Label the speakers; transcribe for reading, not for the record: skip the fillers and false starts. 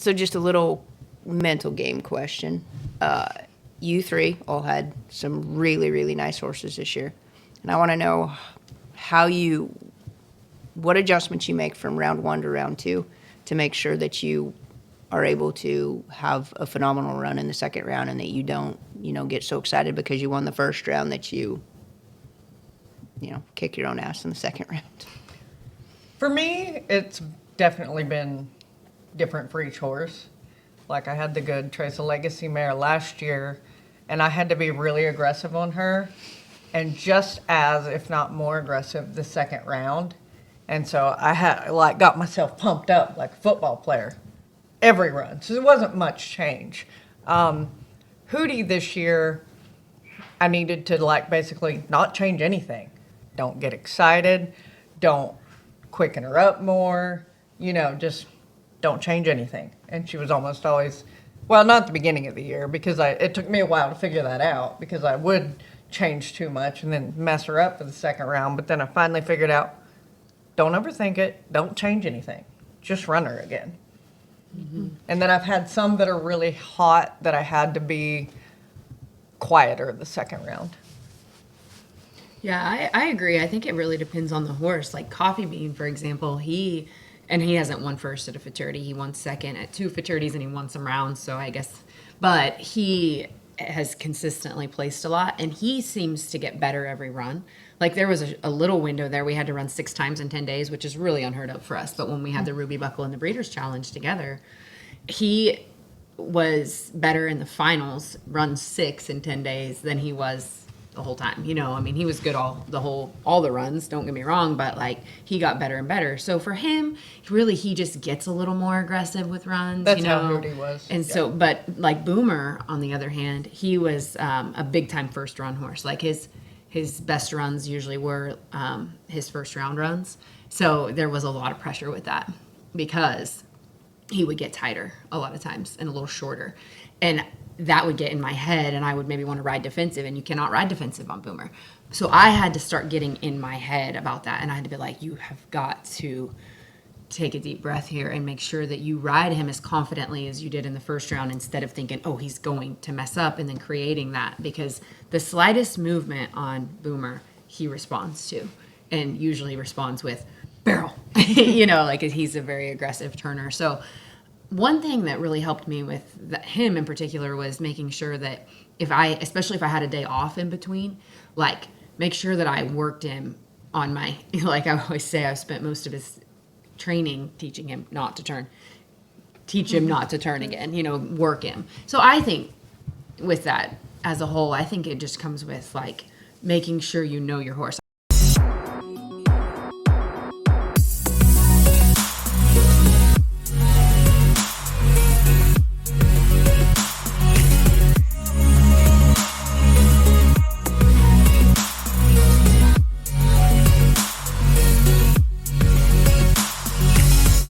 Speaker 1: So just a little mental game question. You three all had some really, really nice horses this year. And I want to know what adjustments you make from round one to round two to make sure that you are able to have a phenomenal run in the second round and that you don't, get so excited because you won the first round that you kick your own ass in the second round.
Speaker 2: For me, it's definitely been different for each horse. Like I had the good Trace of Legacy mare last year, and I had to be really aggressive on her, and just as, if not more aggressive, the second round. And so I had got myself pumped up like a football player every run. So there wasn't much change. Hootie this year, I needed to basically not change anything. Don't get excited. Don't quicken her up more. Just don't change anything. And she was almost always, well, not at the beginning of the year because it took me a while to figure that out because I would change too much and then mess her up for the second round. But then I finally figured out, don't overthink it. Don't change anything. Just run her again. Mm-hmm. And then I've had some that are really hot that I had to be quieter the second round.
Speaker 3: Yeah, I agree. I think it really depends on the horse. Like Coffee Bean, for example, he hasn't won first at a futurity. He won second at 2 futurities and he won some rounds. So I guess, but he has consistently placed a lot and he seems to get better every run. Like there was a little window there. We had to run 6 times in 10 days, which is really unheard of for us. But when we had the Ruby Buckle and the Breeders' Challenge together, he was better in the finals, run 6 in 10 days than he was the whole time. He was good all the runs, don't get me wrong, but he got better and better. So for him, he just gets a little more aggressive with runs.
Speaker 2: That's how good he was.
Speaker 3: And so, but like Boomer, on the other hand, he was a big time first run horse. Like his best runs usually were his first round runs. So there was a lot of pressure with that because he would get tighter a lot of times and a little shorter. And that would get in my head and I would maybe want to ride defensive, and you cannot ride defensive on Boomer. So I had to start getting in my head about that, and I had to be like, you have got to take a deep breath here and make sure that you ride him as confidently as you did in the first round instead of thinking, oh, he's going to mess up, and then creating that, because the slightest movement on Boomer he responds to, and usually responds with barrel. He's a very aggressive turner. So one thing that really helped me with him in particular was making sure that especially if I had a day off in between, make sure that I worked him on my, like I always say, I've spent most of his training teaching him not to turn. Teach him not to turn again, work him. So I think with that as a whole, I think it just comes with making sure you know your horse.